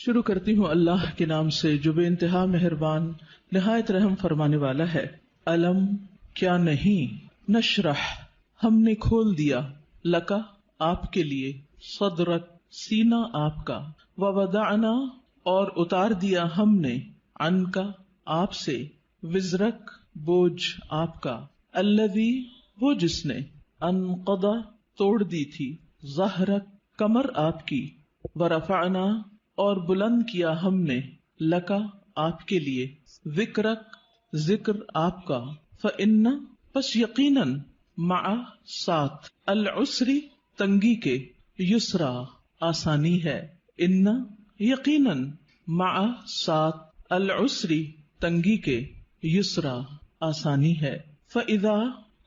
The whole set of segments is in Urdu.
شروع کرتی ہوں اللہ کے نام سے جو بے انتہا مہربان نہایت رحم فرمانے والا ہے۔ علم کیا نہیں، نشرح ہم نے کھول دیا، لکا آپ کے لیے، صدرک سینہ آپ کا، ووضعنا اور اتار دیا ہم نے، عنکا آپ سے، وزرک بوجھ آپ کا، الذی وہ جس نے، انقض توڑ دی تھی، ظہرک کمر آپ کی، ورفعنا اور بلند کیا ہم نے، لکا آپ کے لیے، ذکرک ذکر آپ کا، فإن پس یقیناً، مع ساتھ، العسری تنگی کے، یسرا آسانی ہے، ان یقیناً، مع ساتھ، العسری تنگی کے، یسرا آسانی ہے، فإذا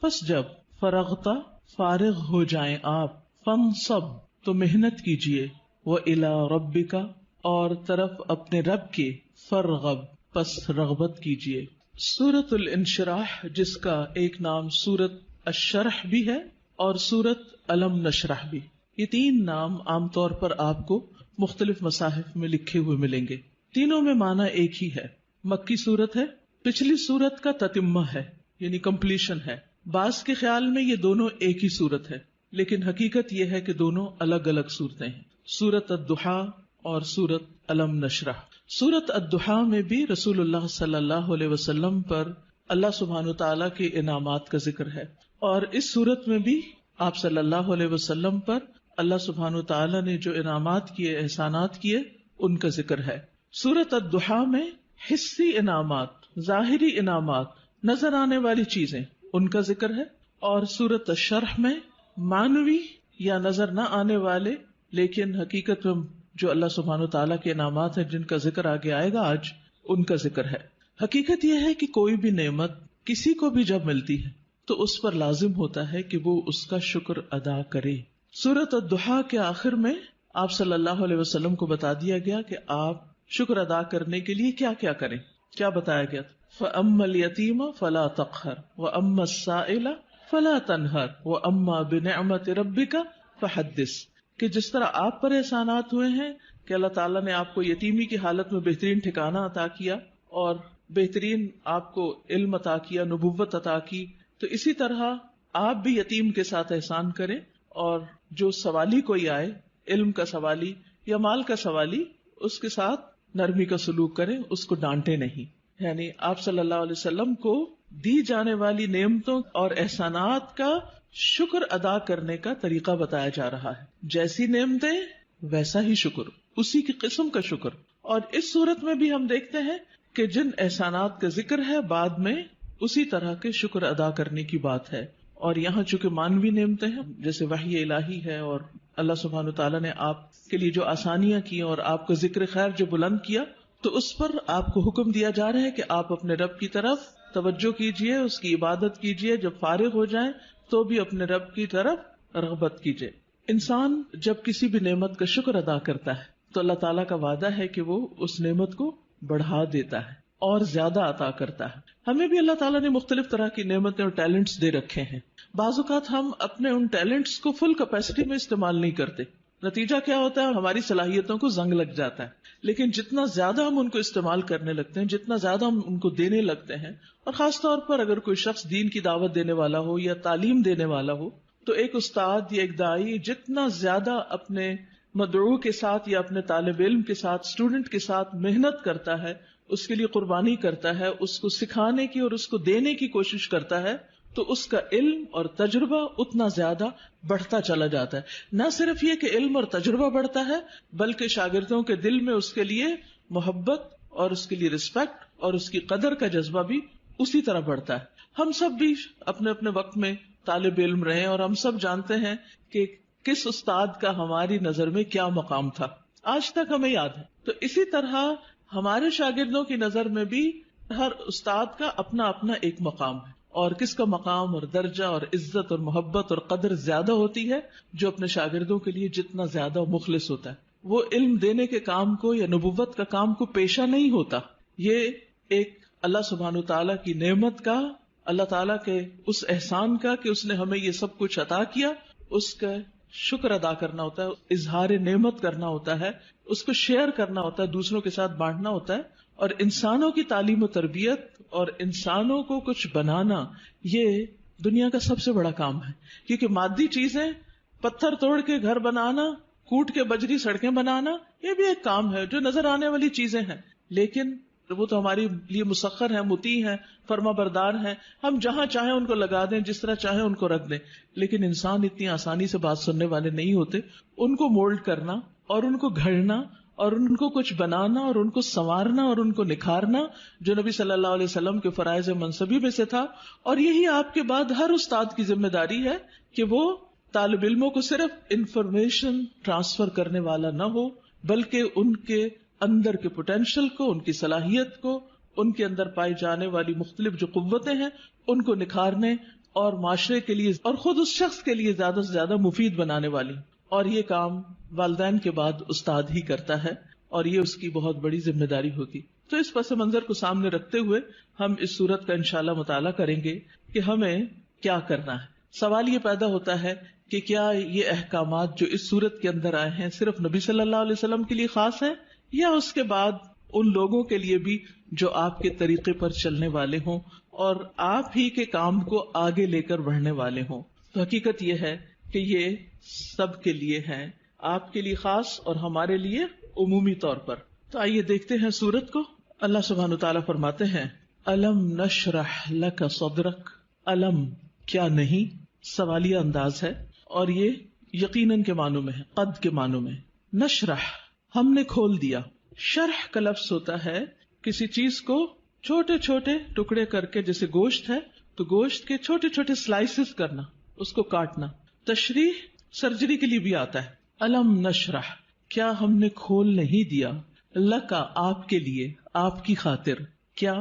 پس جب، فرغتا فارغ ہو جائیں آپ، فانصب تو محنت کیجئے، وإلی ربک اور طرف اپنے رب کے، فرغب پس رغبت کیجئے۔ سورۃ الانشراح، جس کا ایک نام سورۃ الشرح بھی ہے اور سورۃ الم نشرح بھی، یہ تین نام عام طور پر آپ کو مختلف مصاحف میں لکھے ہوئے ملیں گے۔ تینوں میں معنی ایک ہی ہے، مکی سورت ہے، پچھلی سورت کا تتمہ ہے یعنی کمپلیشن ہے۔ بعض کے خیال میں یہ دونوں ایک ہی سورت ہے، لیکن حقیقت یہ ہے کہ دونوں الگ الگ صورتیں ہیں، سورۃ الضحیٰ اور سورۃ الم نشرح۔ سورۃ الضحیٰ میں بھی رسول اللہ صلی اللہ علیہ وسلم پر اللہ سبحانہ تعالیٰ کے انعامات کا ذکر ہے، اور اس سورت میں بھی آپ صلی اللہ علیہ وسلم پر اللہ سبحانہ تعالیٰ نے جو انعامات کیے، احسانات کیے، ان کا ذکر ہے۔ سورۃ الضحیٰ میں حسی انعامات، ظاہری انعامات، نظر آنے والی چیزیں، ان کا ذکر ہے، اور سورۃ الشرح میں معنوی یا نظر نہ آنے والے لیکن حقیقت میں جو اللہ سبحانہ تعالیٰ کے انعامات ہیں جن کا ذکر آگے آئے گا آج، ان کا ذکر ہے۔ حقیقت یہ ہے کہ کوئی بھی نعمت کسی کو بھی جب ملتی ہے تو اس پر لازم ہوتا ہے کہ وہ اس کا شکر ادا کرے۔ سورۃ الضحیٰ کے آخر میں آپ صلی اللہ علیہ وسلم کو بتا دیا گیا کہ آپ شکر ادا کرنے کے لیے کیا کیا کریں۔ کیا بتایا گیا؟ فَأَمَّا الْيَتِيمَ فَلَا تَقْهَرْ وَأَمَّا السَّائِلَ فَلَا تَنْهَرْ وَأَمَّا بِنِعْمَةِ رَبِّكَ فَحَدِّثْ، کہ جس طرح آپ پر احسانات ہوئے ہیں کہ اللہ تعالیٰ نے آپ کو یتیمی کی حالت میں بہترین ٹھکانہ عطا کیا اور بہترین آپ کو علم عطا کیا، نبوت عطا کی، تو اسی طرح آپ بھی یتیم کے ساتھ احسان کریں، اور جو سوالی کوئی آئے، علم کا سوالی یا مال کا سوالی، اس کے ساتھ نرمی کا سلوک کریں، اس کو ڈانٹے نہیں۔ یعنی آپ صلی اللہ علیہ وسلم کو دی جانے والی نعمتوں اور احسانات کا شکر ادا کرنے کا طریقہ بتایا جا رہا ہے، جیسی نعمتیں ویسا ہی شکر، اسی کی قسم کا شکر۔ اور اس صورت میں بھی ہم دیکھتے ہیں کہ جن احسانات کا ذکر ہے بعد میں اسی طرح کے شکر ادا کرنے کی بات ہے، اور یہاں چونکہ مانوی نعمتیں ہیں جیسے وحی الہی ہے، اور اللہ سبحانہ تعالیٰ نے آپ کے لیے جو آسانیاں کی اور آپ کا ذکر خیر جو بلند کیا، تو اس پر آپ کو حکم دیا جا رہا ہے کہ آپ اپنے رب کی طرف توجہ کیجئے، اس کی عبادت کیجئے، جب فارغ ہو جائیں تو بھی اپنے رب کی طرف رغبت کیجئے۔ انسان جب کسی بھی نعمت کا شکر ادا کرتا ہے تو اللہ تعالیٰ کا وعدہ ہے کہ وہ اس نعمت کو بڑھا دیتا ہے اور زیادہ عطا کرتا ہے۔ ہمیں بھی اللہ تعالیٰ نے مختلف طرح کی نعمتیں اور ٹیلنٹس دے رکھے ہیں، بعض اوقات ہم اپنے ان ٹیلنٹس کو فل کیپیسٹی میں استعمال نہیں کرتے، نتیجہ کیا ہوتا ہے؟ ہماری صلاحیتوں کو زنگ لگ جاتا ہے۔ لیکن جتنا زیادہ ہم ان کو استعمال کرنے لگتے ہیں، جتنا زیادہ ہم ان کو دینے لگتے ہیں، اور خاص طور پر اگر کوئی شخص دین کی دعوت دینے والا ہو یا تعلیم دینے والا ہو، تو ایک استاد یا ایک داعی جتنا زیادہ اپنے مدعو کے ساتھ یا اپنے طالب علم کے ساتھ، اسٹوڈنٹ کے ساتھ محنت کرتا ہے، اس کے لیے قربانی کرتا ہے، اس کو سکھانے کی اور اس کو دینے کی کوشش کرتا ہے، تو اس کا علم اور تجربہ اتنا زیادہ بڑھتا چلا جاتا ہے۔ نہ صرف یہ کہ علم اور تجربہ بڑھتا ہے، بلکہ شاگردوں کے دل میں اس کے لیے محبت اور اس کے لیے رسپیکٹ اور اس کی قدر کا جذبہ بھی اسی طرح بڑھتا ہے۔ ہم سب بھی اپنے اپنے وقت میں طالب علم رہے اور ہم سب جانتے ہیں کہ کس استاد کا ہماری نظر میں کیا مقام تھا، آج تک ہمیں یاد ہے۔ تو اسی طرح ہمارے شاگردوں کی نظر میں بھی ہر استاد کا اپنا اپنا ایک مقام ہے، اور کس کا مقام اور درجہ اور عزت اور محبت اور قدر زیادہ ہوتی ہے؟ جو اپنے شاگردوں کے لیے جتنا زیادہ مخلص ہوتا ہے، وہ علم دینے کے کام کو یا نبوت کا کام کو پیشہ نہیں ہوتا۔ یہ ایک اللہ سبحانہ تعالیٰ کی نعمت کا، اللہ تعالیٰ کے اس احسان کا کہ اس نے ہمیں یہ سب کچھ عطا کیا، اس کا شکر ادا کرنا ہوتا ہے، اظہار نعمت کرنا ہوتا ہے، اس کو شیئر کرنا ہوتا ہے، دوسروں کے ساتھ بانٹنا ہوتا ہے. اور انسانوں کی تعلیم و تربیت اور انسانوں کو کچھ بنانا، یہ دنیا کا سب سے بڑا کام ہے. کیونکہ مادی چیزیں، پتھر توڑ کے گھر بنانا، کوٹ کے بجری سڑکیں بنانا، یہ بھی ایک کام ہے جو نظر آنے والی چیزیں ہیں، لیکن وہ تو ہمارے لیے مسخر ہیں، مطیع ہیں، فرما بردار ہیں. ہم جہاں چاہیں ان کو لگا دیں، جس طرح چاہیں ان کو رکھ دیں. لیکن انسان اتنی آسانی سے بات سننے والے نہیں ہوتے. ان کو مولڈ کرنا اور ان کو گھڑنا اور ان کو کچھ بنانا اور ان کو سنوارنا اور ان کو نکھارنا، جو نبی صلی اللہ علیہ وسلم کے فرائض منصبی میں سے تھا. اور یہی آپ کے بعد ہر استاد کی ذمہ داری ہے کہ وہ طالب علموں کو صرف انفارمیشن ٹرانسفر کرنے والا نہ ہو، بلکہ ان کے اندر کے پوٹینشل کو، ان کی صلاحیت کو، ان کے اندر پائی جانے والی مختلف جو قوتیں ہیں ان کو نکھارنے اور معاشرے کے لیے اور خود اس شخص کے لیے زیادہ سے زیادہ مفید بنانے والی. اور یہ کام والدین کے بعد استاد ہی کرتا ہے، اور یہ اس کی بہت بڑی ذمہ داری ہوتی. تو اس پس منظر کو سامنے رکھتے ہوئے ہم اس سورت کا انشاءاللہ مطالعہ کریں گے کہ ہمیں کیا کرنا ہے. سوال یہ پیدا ہوتا ہے کہ کیا یہ احکامات جو اس سورت کے اندر آئے ہیں صرف نبی صلی اللہ علیہ وسلم کے لیے خاص ہیں، یا اس کے بعد ان لوگوں کے لیے بھی جو آپ کے طریقے پر چلنے والے ہوں اور آپ ہی کے کام کو آگے لے کر بڑھنے والے ہوں. تو حقیقت یہ ہے کہ یہ سب کے لیے ہیں، آپ کے لیے خاص اور ہمارے لیے عمومی طور پر. تو آئیے دیکھتے ہیں سورت کو. اللہ سبحانہ وتعالیٰ فرماتے ہیں الم نشرح لک صدرک. الم کیا نہیں، سوالیہ انداز ہے اور یہ یقیناً کے معنوں میں ہے، قد کے معنوں میں. نشرح ہم نے کھول دیا. شرح کا لفظ ہوتا ہے کسی چیز کو چھوٹے چھوٹے ٹکڑے کر کے، جیسے گوشت ہے تو گوشت کے چھوٹے چھوٹے سلائسز کرنا، اس کو کاٹنا. تشریح سرجری کے لیے بھی آتا ہے. الم نشرح کیا ہم نے کھول نہیں دیا، لکا آپ کے لیے، آپ کی خاطر، کیا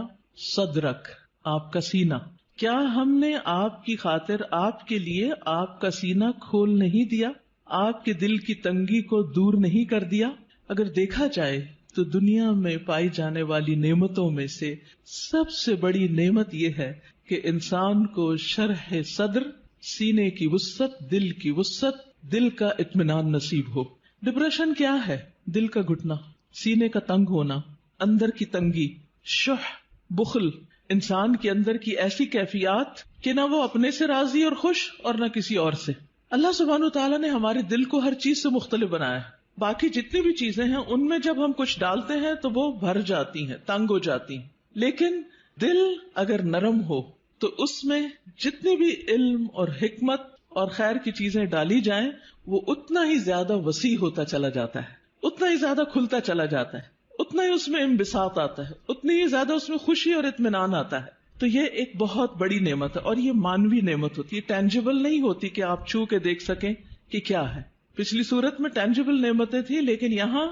صدرک آپ کا سینہ. کیا ہم نے آپ کی خاطر، آپ کے لیے آپ کا سینہ کھول نہیں دیا، آپ کے دل کی تنگی کو دور نہیں کر دیا. اگر دیکھا جائے تو دنیا میں پائی جانے والی نعمتوں میں سے سب سے بڑی نعمت یہ ہے کہ انسان کو شرح صدر، سینے کی وسعت، دل کی وسعت، دل کا اطمینان نصیب ہو. ڈپریشن کیا ہے؟ دل کا گھٹنا، سینے کا تنگ ہونا، اندر کی تنگی، شح، بخل، انسان کے اندر کی ایسی کیفیات کہ نہ وہ اپنے سے راضی اور خوش اور نہ کسی اور سے. اللہ سبحانہ وتعالیٰ نے ہمارے دل کو ہر چیز سے مختلف بنایا ہے. باقی جتنی بھی چیزیں ہیں ان میں جب ہم کچھ ڈالتے ہیں تو وہ بھر جاتی ہیں، تنگ ہو جاتی ہیں. لیکن دل اگر نرم ہو تو اس میں جتنی بھی علم اور حکمت اور خیر کی چیزیں ڈالی جائیں وہ اتنا ہی زیادہ وسیع ہوتا چلا جاتا ہے، اتنا ہی زیادہ کھلتا چلا جاتا ہے، اتنا ہی اس میں انبساط آتا ہے، اتنی ہی زیادہ اس میں خوشی اور اطمینان آتا ہے. تو یہ ایک بہت بڑی نعمت ہے، اور یہ مانوی نعمت ہوتی ہے، ٹینجیبل نہیں ہوتی کہ آپ چھو کے دیکھ سکیں کہ کیا ہے. پچھلی صورت میں ٹینجیبل نعمتیں تھیں، لیکن یہاں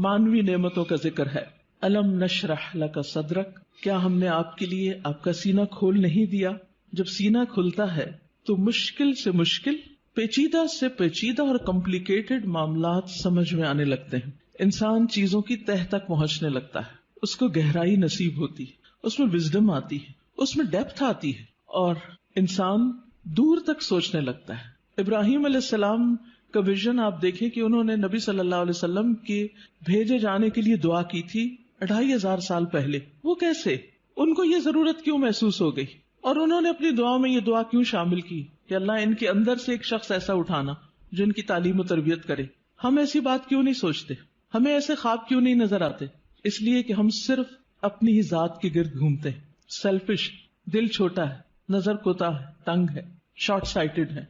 مانوی نعمتوں کا ذکر ہے. الم نشرح لک صدرک کیا ہم نے آپ کے لیے آپ کا سینہ کھول نہیں دیا. جب سینہ کھلتا ہے تو مشکل سے مشکل، پیچیدہ سے پیچیدہ اور کمپلیکیٹڈ معاملات سمجھ میں آنے لگتے ہیں. انسان چیزوں کی تہ تک پہنچنے لگتا ہے، اس کو گہرائی نصیب ہوتی ہے، اس میں وزڈم آتی ہے، اس میں ڈیپتھ آتی ہے، اور انسان دور تک سوچنے لگتا ہے. ابراہیم علیہ السلام کا ویژن آپ دیکھیں کہ انہوں نے نبی صلی اللہ علیہ وسلم کے بھیجے جانے کے لیے دعا کی تھی 2500 سال پہلے. وہ کیسے، ان کو یہ ضرورت کیوں محسوس ہو گئی، اور انہوں نے اپنی دعا میں یہ دعا کیوں شامل کی کہ اللہ ان کے اندر سے ایک شخص ایسا اٹھانا جو ان کی تعلیم و تربیت کرے. ہم ایسی بات کیوں نہیں سوچتے، ہمیں ایسے خواب کیوں نہیں نظر آتے؟ اس لیے کہ ہم صرف اپنی ہی ذات کے گرد گھومتے ہیں. سیلفش، دل چھوٹا ہے، نظر کوتاہ ہے، تنگ ہے، شارٹ سائٹڈ ہے،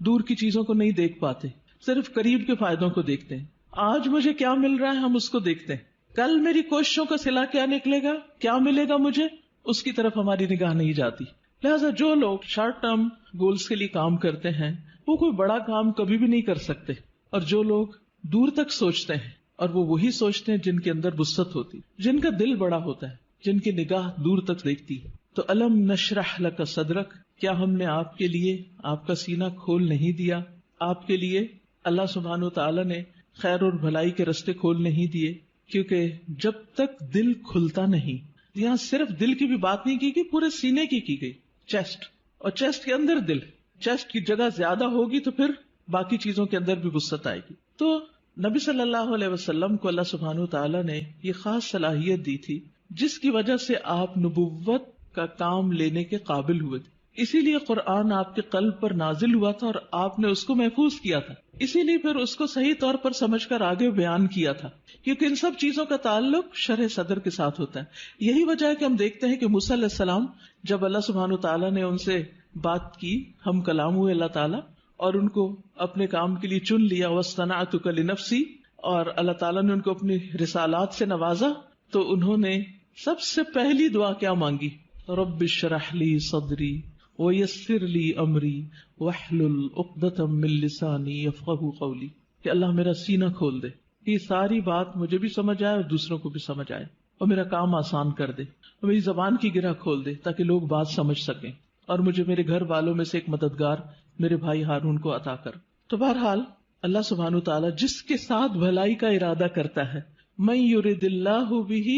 دور کی چیزوں کو نہیں دیکھ پاتے، صرف قریب کے فائدوں کو دیکھتے ہیں. آج مجھے کیا مل رہا ہے ہم اس کو دیکھتے ہیں، کل میری کوششوں کا صلہ کیا نکلے گا، کیا ملے گا مجھے، اس کی طرف ہماری نگاہ نہیں جاتی. لہٰذا جو لوگ شارٹ ٹرم گولز کے لیے کام کرتے ہیں وہ کوئی بڑا کام کبھی بھی نہیں کر سکتے، اور جو لوگ دور تک سوچتے ہیں، اور وہ وہی سوچتے ہیں جن کے اندر وسعت ہوتی، جن کا دل بڑا ہوتا ہے، جن کی نگاہ دور تک دیکھتی ہے. تو الم نشرح لک صدرک کیا ہم نے آپ کے لیے آپ کا سینہ کھول نہیں دیا. آپ کے لیے اللہ سبحانہ وتعالی نے خیر اور بھلائی کے رستے کھول نہیں دیے، کیونکہ جب تک دل کھلتا نہیں، یہاں صرف دل کی بھی بات نہیں کی گئی، پورے سینے کی گئی، چیسٹ، اور چیسٹ کے اندر دل. چیسٹ کی جگہ زیادہ ہوگی تو پھر باقی چیزوں کے اندر بھی وسعت آئے گی. تو نبی صلی اللہ علیہ وسلم کو اللہ سبحانہ وتعالی نے یہ خاص صلاحیت دی تھی جس کی وجہ سے آپ نبوت کا کام لینے کے قابل ہوئے تھے. اسی لیے قرآن آپ کے قلب پر نازل ہوا تھا اور آپ نے اس کو محفوظ کیا تھا. اسی لیے پھر اس کو صحیح طور پر سمجھ کر آگے بیان کیا تھا، کیونکہ ان سب چیزوں کا تعلق شرح صدر کے ساتھ ہوتا ہے. یہی وجہ ہے کہ ہم دیکھتے ہیں کہ موسیٰ علیہ السلام جب اللہ سبحانہ تعالیٰ نے ان سے بات کی، ہم کلام ہوئے اللہ تعالیٰ، اور ان کو اپنے کام کے لیے چن لیا، وَاصْطَنَعْتُكَ لِنَفْسِي، اور اللہ تعالیٰ نے ان کو اپنی رسالات سے نوازا، تو انہوں نے سب سے پہلی دعا کیا مانگی؟ رب اشرح لی صدری ویسر لی امری واحلل عقدۃ من لسانی یفقہوا قولی، کہ اللہ میرا سینہ کھول دے، یہ ساری بات مجھے بھی سمجھ آئے اور دوسروں کو بھی سمجھ آئے، اور میرا کام آسان کر دے، اور میری زبان کی گرہ کھول دے تاکہ لوگ بات سمجھ سکیں، اور مجھے میرے گھر والوں میں سے ایک مددگار میرے بھائی ہارون کو عطا کر. تو بہرحال اللہ سبحانہ تعالیٰ جس کے ساتھ بھلائی کا ارادہ کرتا ہے، من یرد اللہ بہ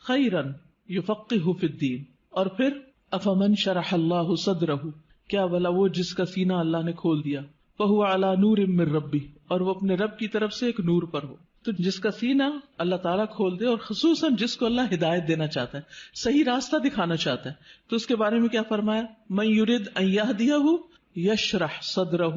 خیرا یفقہہ فی الدین، اور پھر افمن شرح اللہ صدرہ، کیا بھلا وہ جس کا سینہ اللہ نے کھول دیا، فہو علی نور من ربہ، اور وہ اپنے رب کی طرف سے ایک نور پر ہو. تو جس کا سینہ اللہ تعالیٰ کھول دے، اور خصوصاً جس کو اللہ ہدایت دینا چاہتا ہے، صحیح راستہ دکھانا چاہتا ہے، تو اس کے بارے میں کیا فرمایا؟ من یرد ان یہدیہ یشرح صدرہ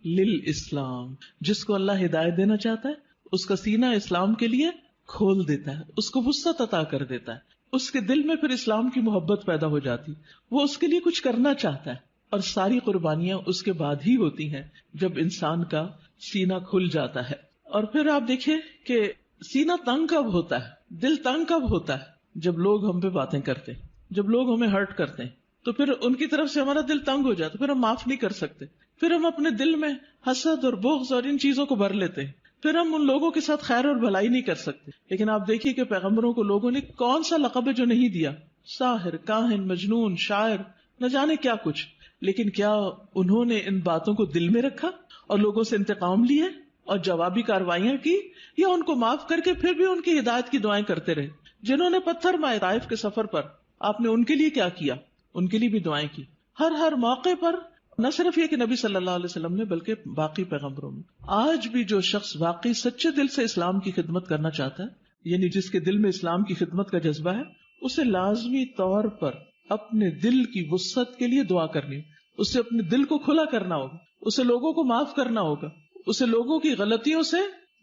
للاسلام، جس کو اللہ ہدایت دینا چاہتا ہے اس کا سینہ اسلام کے لیے کھول دیتا ہے، اس کو وسعت عطا کر دیتا ہے، اس کے دل میں پھر اسلام کی محبت پیدا ہو جاتی، وہ اس کے لیے کچھ کرنا چاہتا ہے. اور ساری قربانیاں اس کے بعد ہی ہوتی ہیں جب انسان کا سینہ کھل جاتا ہے. اور پھر آپ دیکھیں کہ سینہ تنگ کب ہوتا ہے، دل تنگ کب ہوتا ہے؟ جب لوگ ہم پہ باتیں کرتے ہیں، جب لوگ ہمیں ہرٹ کرتے ہیں، تو پھر ان کی طرف سے ہمارا دل تنگ ہو جاتا ہے، پھر ہم معاف نہیں کر سکتے، پھر ہم اپنے دل میں حسد اور بغض اور ان چیزوں کو بھر لیتے ہیں، پھر ہم ان لوگوں کے ساتھ خیر اور بھلائی نہیں کر سکتے. لیکن آپ دیکھیے کہ پیغمبروں کو لوگوں نے کون سا لقب ہے جو نہیں دیا، ساحر، کاہن، مجنون، شاعر، نہ جانے کیا کچھ. لیکن کیا انہوں نے ان باتوں کو دل میں رکھا اور لوگوں سے انتقام لیے اور جوابی کارروائیاں کی، یا ان کو معاف کر کے پھر بھی ان کی ہدایت کی دعائیں کرتے رہے؟ جنہوں نے پتھر مارے طائف کے سفر پر، آپ نے ان کے لیے کیا کیا؟ ان کے لیے بھی دعائیں کی. ہر موقع پر، نہ صرف یہ کہ نبی صلی اللہ علیہ وسلم نے، بلکہ باقی پیغمبروں میں. آج بھی جو شخص واقعی سچے دل سے اسلام کی خدمت کرنا چاہتا ہے، یعنی جس کے دل میں اسلام کی خدمت کا جذبہ ہے، اسے لازمی طور پر اپنے دل کی وسعت کے لیے دعا کرنی، اسے اپنے دل کو کھلا کرنا ہوگا، اسے لوگوں کو معاف کرنا ہوگا، اسے لوگوں کی غلطیوں سے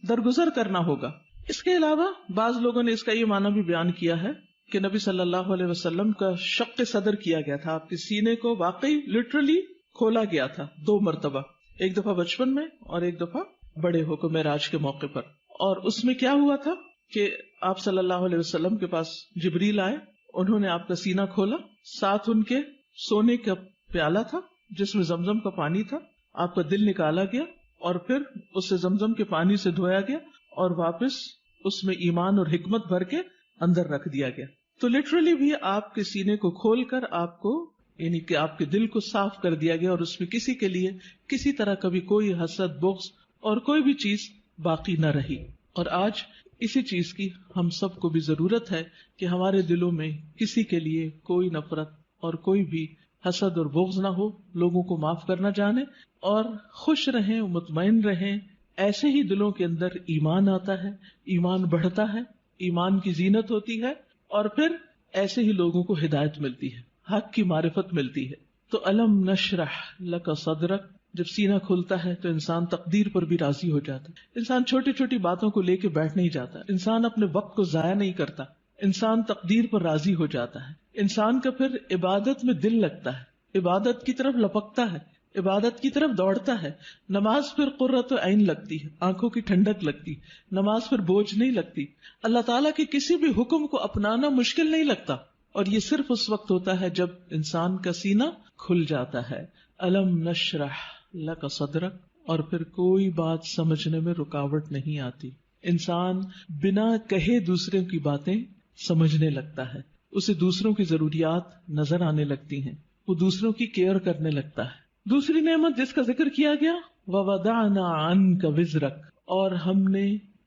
درگزر کرنا ہوگا. اس کے علاوہ بعض لوگوں نے اس کا یہ معنی بھی بیان کیا ہے کہ نبی صلی اللہ علیہ وسلم کا شق صدر کیا گیا تھا، آپ کے سینے کو واقعی لٹرلی کھولا گیا تھا 2 مرتبہ، ایک دفعہ بچپن میں اور ایک دفعہ بڑے ہو کر معراج کے موقع پر. اور اس میں کیا ہوا تھا کہ آپ صلی اللہ علیہ وسلم کے پاس جبریل آئے، انہوں نے آپ کا سینہ کھولا، ساتھ ان کے سونے کا پیالہ تھا جس میں زمزم کا پانی تھا، آپ کا دل نکالا گیا اور پھر اسے زمزم کے پانی سے دھویا گیا اور واپس اس میں ایمان اور حکمت بھر کے اندر رکھ دیا گیا. تو لٹرلی بھی آپ کے سینے کو کھول کر آپ کو، یعنی کہ آپ کے دل کو صاف کر دیا گیا، اور اس میں کسی کے لیے کسی طرح کبھی کوئی حسد، بغض اور کوئی بھی چیز باقی نہ رہی. اور آج اسی چیز کی ہم سب کو بھی ضرورت ہے کہ ہمارے دلوں میں کسی کے لیے کوئی نفرت اور کوئی بھی حسد اور بغض نہ ہو، لوگوں کو معاف کرنا جانے اور خوش رہیں، مطمئن رہیں. ایسے ہی دلوں کے اندر ایمان آتا ہے، ایمان بڑھتا ہے، ایمان کی زینت ہوتی ہے، اور پھر ایسے ہی لوگوں کو ہدایت ملتی ہے، حق کی معرفت ملتی ہے. تو الم نشرح لک صدرک، جب سینہ کھلتا ہے تو انسان تقدیر پر بھی راضی ہو جاتا ہے. انسان چھوٹی چھوٹی باتوں کو لے کے بیٹھ نہیں جاتا، انسان اپنے وقت کو ضائع نہیں کرتا، انسان تقدیر پر راضی ہو جاتا ہے. انسان کا پھر عبادت میں دل لگتا ہے، عبادت کی طرف لپکتا ہے، عبادت کی طرف دوڑتا ہے. نماز پھر قرۃ عین لگتی ہے، آنکھوں کی ٹھنڈک لگتی، نماز پھر بوجھ نہیں لگتی. اللہ تعالیٰ کے کسی بھی حکم کو اپنانا مشکل نہیں لگتا، اور یہ صرف اس وقت ہوتا ہے جب انسان کا سینہ کھل جاتا ہے. الم نشرح لک صدرک، اور پھر کوئی بات سمجھنے میں رکاوٹ نہیں آتی. انسان بنا کہے دوسروں کی باتیں سمجھنے لگتا ہے، اسے دوسروں کی ضروریات نظر آنے لگتی ہیں، وہ دوسروں کی کیئر کرنے لگتا ہے. دوسری نعمت جس کا ذکر کیا گیا، وَوَضَعْنَا عَنْكَ وِزْرَكَ، اور ہم نے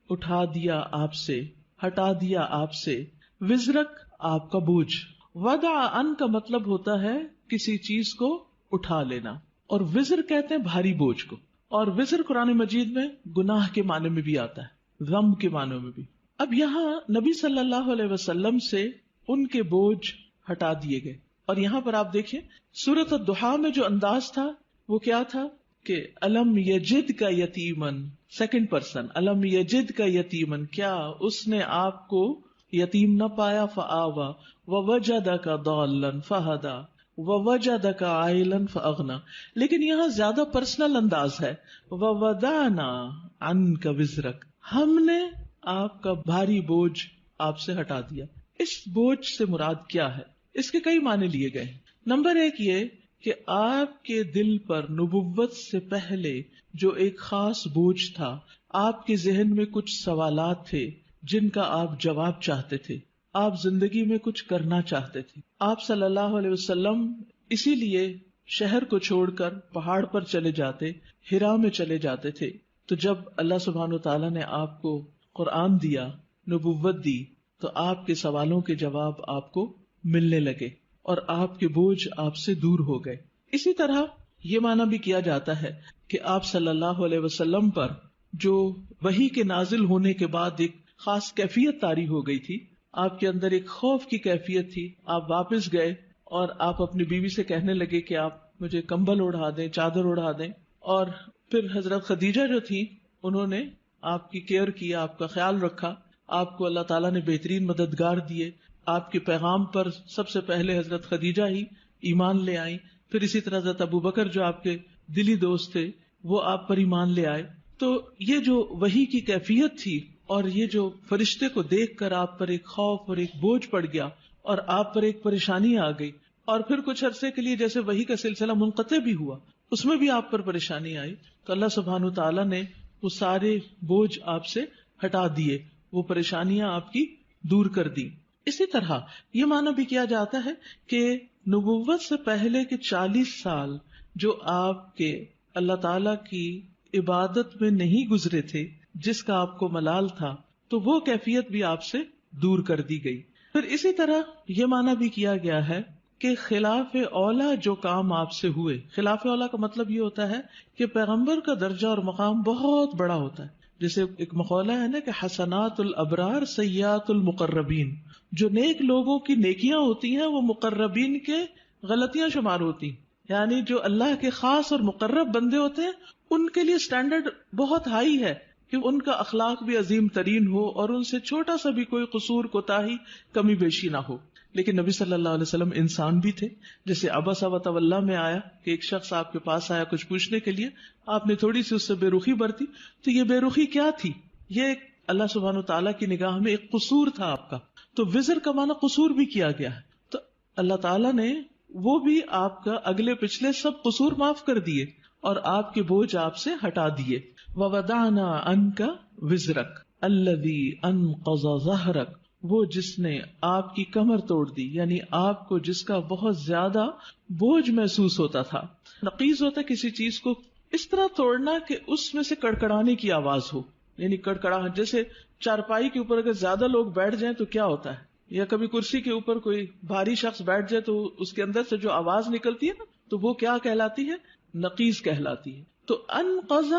اٹھا دیا آپ سے، ہٹا دیا آپ سے، وزرک آپ کا بوجھ. وضع عن کا مطلب ہوتا ہے کسی چیز کو اٹھا لینا، اور وزر کہتے ہیں بھاری بوجھ کو. اور وزر قرآن مجید میں گناہ کے معنی میں بھی آتا ہے، ذنب کے معنی میں بھی۔ اب یہاں نبی صلی اللہ علیہ وسلم سے ان کے بوجھ ہٹا دیے گئے، اور یہاں پر آپ دیکھیں سورۃ الضحیٰ میں جو انداز تھا وہ کیا تھا کہ الم یجد کا یتیمن، سیکنڈ پرسن، الم یجد کا یتیمن، کیا اس نے آپ کو یتیم نہ پایا، فآوا ووجدک ضالا فہدی ووجدک عائلا فاغنی۔ لیکن یہاں زیادہ پرسنل انداز ہے، ووضعنا عنک وزرک، ہم نے آپ کا بھاری بوجھ آپ سے ہٹا دیا۔ اس بوجھ سے مراد کیا ہے؟ اس کے کئی معنی لیے گئے ہیں۔ نمبر ایک یہ کہ آپ کے دل پر نبوت سے پہلے جو ایک خاص بوجھ تھا، آپ کے ذہن میں کچھ سوالات تھے جن کا آپ جواب چاہتے تھے، آپ زندگی میں کچھ کرنا چاہتے تھے۔ آپ صلی اللہ علیہ وسلم اسی لیے شہر کو چھوڑ کر پہاڑ پر چلے جاتے، ہرا میں چلے جاتے تھے۔ تو جب اللہ سبحانہ وتعالیٰ نے آپ کو قرآن دیا، نبوت دی، تو آپ کے سوالوں کے جواب آپ کو ملنے لگے اور آپ کے بوجھ آپ سے دور ہو گئے۔ اسی طرح یہ معنی بھی کیا جاتا ہے کہ آپ صلی اللہ علیہ وسلم پر جو وحی کے نازل ہونے کے بعد ایک خاص کیفیت طاری ہو گئی تھی، آپ کے اندر ایک خوف کی کیفیت تھی، آپ واپس گئے اور آپ اپنی بیوی سے کہنے لگے کہ آپ مجھے کمبل اڑا دیں، چادر اڑا دیں، اور پھر حضرت خدیجہ جو تھی انہوں نے آپ کی کیئر کی، آپ کا خیال رکھا، آپ کو اللہ تعالیٰ نے بہترین مددگار دیے، آپ کے پیغام پر سب سے پہلے حضرت خدیجہ ہی ایمان لے آئیں، پھر اسی طرح حضرت ابو بکر جو آپ کے دلی دوست تھے وہ آپ پر ایمان لے آئے۔ تو یہ جو وحی کی کیفیت تھی اور یہ جو فرشتے کو دیکھ کر آپ پر ایک خوف اور ایک بوجھ پڑ گیا اور آپ پر ایک پریشانی آ گئی، اور پھر کچھ عرصے کے لیے جیسے وحی کا سلسلہ منقطع بھی ہوا، اس میں بھی آپ پر پریشانی آئی، تو اللہ سبحانہ تعالیٰ نے وہ سارے بوجھ آپ سے ہٹا دیے، وہ پریشانیاں آپ کی دور کر دی۔ اسی طرح یہ معنی بھی کیا جاتا ہے کہ نبوت سے پہلے کے 40 سال جو آپ کے اللہ تعالیٰ کی عبادت میں نہیں گزرے تھے، جس کا آپ کو ملال تھا، تو وہ کیفیت بھی آپ سے دور کر دی گئی۔ پھر اسی طرح یہ معنی بھی کیا گیا ہے کہ خلاف اولا جو کام آپ سے ہوئے، خلاف اولا کا مطلب یہ ہوتا ہے کہ پیغمبر کا درجہ اور مقام بہت بڑا ہوتا ہے، جیسے ایک مقولہ ہے نا کہ حسنات الابرار سیئات المقربین، جو نیک لوگوں کی نیکیاں ہوتی ہیں وہ مقربین کے غلطیاں شمار ہوتی ہیں، یعنی جو اللہ کے خاص اور مقرب بندے ہوتے ہیں ان کے لیے سٹینڈرڈ بہت ہائی ہے کہ ان کا اخلاق بھی عظیم ترین ہو اور ان سے چھوٹا سا بھی کوئی قصور کوتاہی کمی بیشی نہ ہو۔ لیکن نبی صلی اللہ علیہ وسلم انسان بھی تھے، جیسے عبس وتولی میں آیا کہ ایک شخص آپ کے پاس آیا کچھ پوچھنے کے لیے، آپ نے تھوڑی سی اس سے بے رخی برتی، تو یہ بے رخی کیا تھی؟ یہ اللہ سبحانہ وتعالیٰ کی نگاہ میں ایک قصور تھا آپ کا، تو وزر کا معنی قصور بھی کیا گیا ہے، تو اللہ تعالیٰ نے وہ بھی آپ کا اگلے پچھلے سب قصور معاف کر دیے اور آپ کے بوجھ آپ سے ہٹا دیے۔ وَوَضَعْنَا عَنْكَ وِزْرَكَ الَّذِي أَنْقَضَ ظَهْرَكَ، وہ جس نے آپ کی کمر توڑ دی، یعنی آپ کو جس کا بہت زیادہ بوجھ محسوس ہوتا تھا۔ نقیض ہوتا ہے کسی چیز کو اس طرح توڑنا کہ اس میں سے کڑکڑانے کی آواز ہو، یعنی کڑکڑاہٹ، جیسے چارپائی کے اوپر اگر زیادہ لوگ بیٹھ جائیں تو کیا ہوتا ہے، یا کبھی کرسی کے اوپر کوئی بھاری شخص بیٹھ جائے تو اس کے اندر سے جو آواز نکلتی ہے نا، تو وہ کیا کہلاتی ہے؟ نقیض کہلاتی ہے۔ تو انقض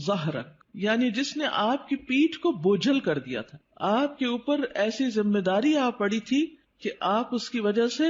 ظہرک، یعنی جس نے آپ کی پیٹھ کو بوجھل کر دیا تھا، آپ کے اوپر ایسی ذمہ داری آ پڑی تھی کہ آپ اس کی وجہ سے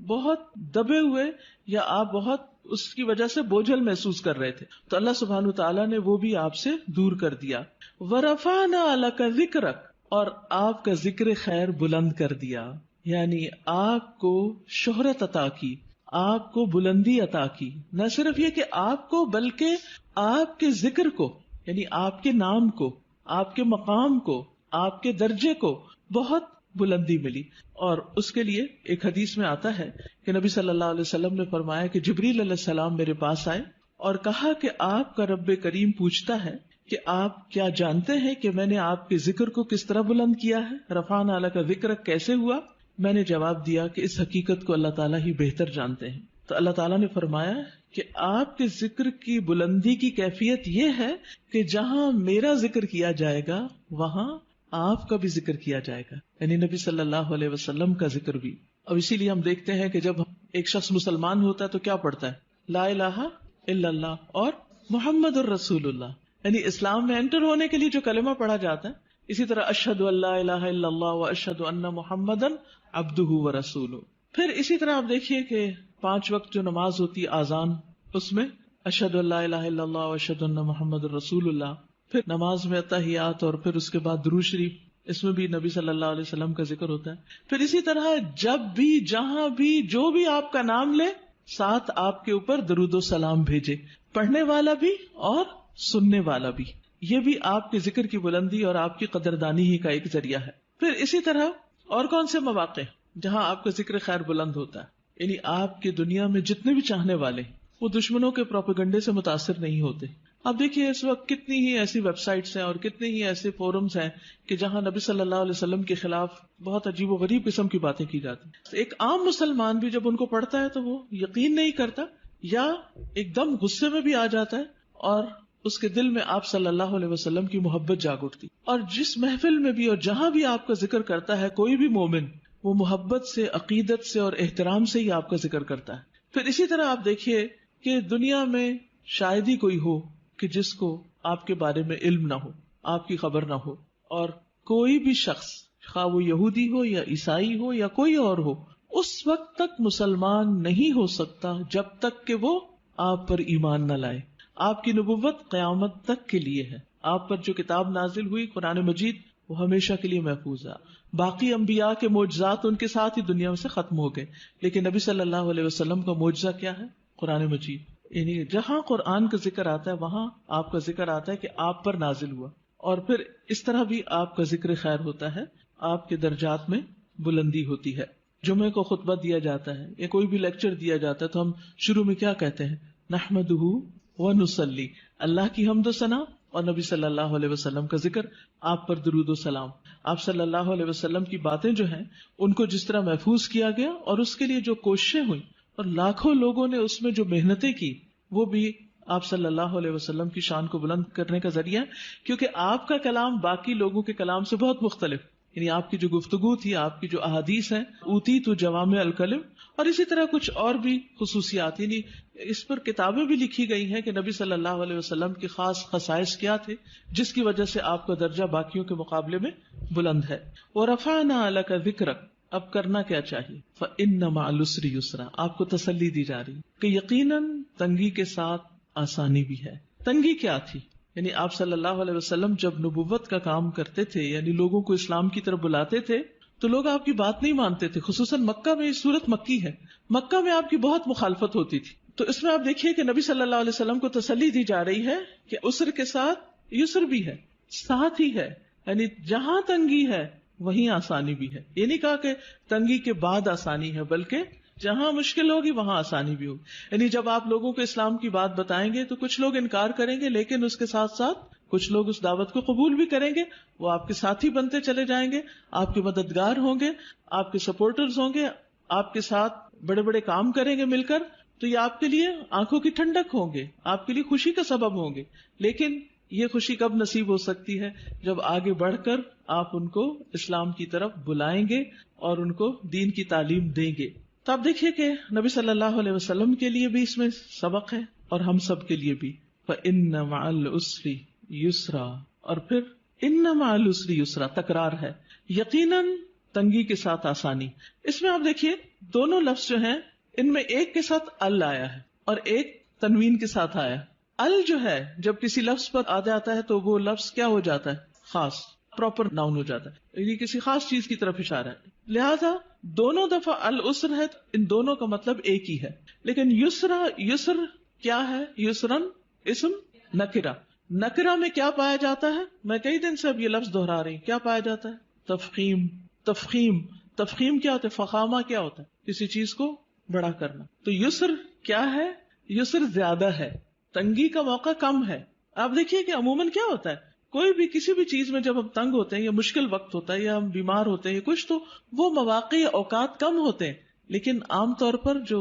بہت دبے ہوئے یا آپ بہت اس کی وجہ سے بوجھل محسوس کر رہے تھے، تو اللہ سبحانہ تعالیٰ نے وہ بھی آپ سے دور کر دیا۔ وَرَفَعْنَا لَكَ ذِكْرَكَ، اور آپ کا ذکر خیر بلند کر دیا، یعنی آپ کو شہرت عطا کی، آپ کو بلندی عطا کی، نہ صرف یہ کہ آپ کو بلکہ آپ کے ذکر کو، یعنی آپ کے نام کو، آپ کے مقام کو، آپ کے درجے کو بہت بلندی ملی۔ اور اس کے لیے ایک حدیث میں آتا ہے کہ نبی صلی اللہ علیہ وسلم نے فرمایا کہ جبریل علیہ السلام میرے پاس آئے اور کہا کہ آپ کا رب کریم پوچھتا ہے کہ آپ کیا جانتے ہیں کہ میں نے آپ کے ذکر کو کس طرح بلند کیا ہے؟ رفعنا لک ذکرک کیسے ہوا؟ میں نے جواب دیا کہ اس حقیقت کو اللہ تعالیٰ ہی بہتر جانتے ہیں۔ تو اللہ تعالیٰ نے فرمایا کہ آپ کے ذکر کی بلندی کی کیفیت یہ ہے کہ جہاں میرا ذکر کیا جائے گا وہاں آپ کا بھی ذکر کیا جائے گا، یعنی نبی صلی اللہ علیہ وسلم کا ذکر بھی۔ اب اسی لیے ہم دیکھتے ہیں کہ جب ایک شخص مسلمان ہوتا ہے تو کیا پڑھتا ہے؟ لا الہ الا اللہ اور محمد الرسول اللہ، یعنی اسلام میں انٹر ہونے کے لیے جو کلمہ پڑھا جاتا ہے. اسی طرح اشہد ان لا الہ الا اللہ و اشہد ان محمدن عبدہ و رسولہ. پھر اسی طرح آپ دیکھیے کہ 5 وقت جو نماز ہوتی ہے آذان، اس میں اشہد ان لا الہ الا اللہ و اشہد ان محمد الرسول اللہ. پھر نماز میں تحیات اور پھر اس کے بعد درود شریف، اس میں بھی نبی صلی اللہ علیہ وسلم کا ذکر ہوتا ہے. پھر اسی طرح جب بھی جہاں بھی جو بھی آپ کا نام لے ساتھ آپ کے اوپر درود و سلام بھیجے، پڑھنے والا بھی اور سننے والا بھی. یہ بھی آپ کے ذکر کی بلندی اور آپ کی قدردانی ہی کا ایک ذریعہ ہے. پھر اسی طرح اور کون سے مواقع جہاں آپ کا ذکر خیر بلند ہوتا ہے، یعنی آپ کی دنیا میں جتنے بھی چاہنے والے وہ دشمنوں کے پروپیگنڈے سے متاثر نہیں ہوتے. اب دیکھیے اس وقت کتنی ہی ایسی ویب سائٹس ہیں اور کتنے ہی ایسے فورمز ہیں کہ جہاں نبی صلی اللہ علیہ وسلم کے خلاف بہت عجیب و غریب قسم کی باتیں کی جاتی ہیں. ایک عام مسلمان بھی جب ان کو پڑھتا ہے تو وہ یقین نہیں کرتا یا ایک دم غصے میں بھی آ جاتا ہے اور اس کے دل میں آپ صلی اللہ علیہ وسلم کی محبت جاگ اٹھتی. اور جس محفل میں بھی اور جہاں بھی آپ کا ذکر کرتا ہے کوئی بھی مومن، وہ محبت سے، عقیدت سے اور احترام سے ہی آپ کا ذکر کرتا ہے. پھر اسی طرح آپ دیکھیے کہ دنیا میں شاید ہی کوئی ہو کہ جس کو آپ کے بارے میں علم نہ ہو، آپ کی خبر نہ ہو. اور کوئی بھی شخص، خواہ وہ یہودی ہو یا عیسائی ہو یا کوئی اور ہو، اس وقت تک مسلمان نہیں ہو سکتا جب تک کہ وہ آپ پر ایمان نہ لائے. آپ کی نبوت قیامت تک کے لیے ہے. آپ پر جو کتاب نازل ہوئی قرآن مجید وہ ہمیشہ کے لیے محفوظ ہے. باقی انبیاء کے معجزات ان کے ساتھ ہی دنیا میں سے ختم ہو گئے، لیکن نبی صلی اللہ علیہ وسلم کا معجزہ کیا ہے؟ قرآن مجید. یعنی جہاں قرآن کا ذکر آتا ہے وہاں آپ کا ذکر آتا ہے کہ آپ پر نازل ہوا. اور پھر اس طرح بھی آپ کا ذکر خیر ہوتا ہے، آپ کے درجات میں بلندی ہوتی ہے. جمعے کو خطبہ دیا جاتا ہے یا کوئی بھی لیکچر دیا جاتا ہے تو ہم شروع میں کیا کہتے ہیں؟ نحمدہ ونصلی، اللہ کی حمد و ثنا اور نبی صلی اللہ علیہ وسلم کا ذکر، آپ پر درود و سلام. آپ صلی اللہ علیہ وسلم کی باتیں جو ہیں ان کو جس طرح محفوظ کیا گیا اور اس کے لیے جو کوششیں ہوئی اور لاکھوں لوگوں نے اس میں جو محنتیں کی، وہ بھی آپ صلی اللہ علیہ وسلم کی شان کو بلند کرنے کا ذریعہ ہے. کیونکہ آپ کا کلام باقی لوگوں کے کلام سے بہت مختلف، یعنی آپ کی جو گفتگو تھی، آپ کی جو احادیث ہیں، اوتی تو جوامع الکلم، اور اسی طرح کچھ اور بھی خصوصیات، یعنی اس پر کتابیں بھی لکھی گئی ہیں کہ نبی صلی اللہ علیہ وسلم کے خاص خصائص کیا تھے جس کی وجہ سے آپ کا درجہ باقیوں کے مقابلے میں بلند ہے. وَرَفَعْنَا لَكَ ذِكْرَكَ، اب کرنا کیا چاہیے؟ فَإِنَّ مَعَ الْعُسْرِ يُسْرًا، آپ کو تسلی دی جا رہی کہ یقیناً تنگی کے ساتھ آسانی بھی ہے. تنگی کیا تھی؟ یعنی آپ صلی اللہ علیہ وسلم جب نبوت کا کام کرتے تھے، یعنی لوگوں کو اسلام کی طرف بلاتے تھے، تو لوگ آپ کی بات نہیں مانتے تھے. خصوصاً مکہ میں، یہ سورت مکی ہے، مکہ میں آپ کی بہت مخالفت ہوتی تھی. تو اس میں آپ دیکھیے کہ نبی صلی اللہ علیہ وسلم کو تسلی دی جا رہی ہے کہ عسر کے ساتھ یسر بھی ہے، ساتھ ہی ہے. یعنی جہاں تنگی ہے وہیں آسانی بھی ہے. یہ نہیں کہا کہ تنگی کے بعد آسانی ہے، بلکہ جہاں مشکل ہوگی وہاں آسانی بھی ہوگی. یعنی جب آپ لوگوں کو اسلام کی بات بتائیں گے تو کچھ لوگ انکار کریں گے، لیکن اس کے ساتھ ساتھ کچھ لوگ اس دعوت کو قبول بھی کریں گے. وہ آپ کے ساتھی بنتے چلے جائیں گے، آپ کے مددگار ہوں گے، آپ کے سپورٹرز ہوں گے، آپ کے ساتھ بڑے بڑے کام کریں گے مل کر. تو یہ آپ کے لیے آنکھوں کی ٹھنڈک ہوں گے، آپ کے لیے خوشی کا سبب ہوں گے. لیکن یہ خوشی کب نصیب ہو سکتی ہے؟ جب آگے بڑھ کر آپ ان کو اسلام کی طرف بلائیں گے اور ان کو دین کی تعلیم دیں گے. تو آپ دیکھیے کہ نبی صلی اللہ علیہ وسلم کے لیے بھی اس میں سبق ہے اور ہم سب کے لیے بھی. فَإِنَّ مَعَ الْعُسْرِ يُسْرًا، اور پھر إِنَّ مَعَ الْعُسْرِ يُسْرًا، تکرار ہے، یقیناً تنگی کے ساتھ آسانی. اس میں آپ دیکھیے دونوں لفظ جو ہیں ان میں ایک کے ساتھ ال آیا ہے اور ایک تنوین کے ساتھ آیا. ال جو ہے جب کسی لفظ پر آ جاتا ہے تو وہ لفظ کیا ہو جاتا ہے؟ خاص، پراپر ناؤن ہو جاتا ہے، یعنی کسی خاص چیز کی طرف اشارہ ہے. لہذا دونوں دفعہ العسر ہے، ان دونوں کا مطلب ایک ہی ہے. لیکن یسرا، یسر کیا ہے؟ یسرن اسم نکرہ، نکرہ میں کیا پایا جاتا ہے؟ میں کئی دن سے اب یہ لفظ دہرا رہی ہوں، کیا پایا جاتا ہے؟ تفخیم. تفخیم، تفخیم کیا ہوتا ہے؟ فخامہ کیا ہوتا ہے؟ کسی چیز کو بڑا کرنا. تو یسر کیا ہے؟ یسر زیادہ ہے، تنگی کا موقع کم ہے. آپ دیکھیے کہ عموماً کیا ہوتا ہے، کوئی بھی کسی بھی چیز میں جب ہم تنگ ہوتے ہیں یا مشکل وقت ہوتا ہے یا ہم بیمار ہوتے ہیں یا کچھ، تو وہ مواقع یا اوقات کم ہوتے ہیں، لیکن عام طور پر جو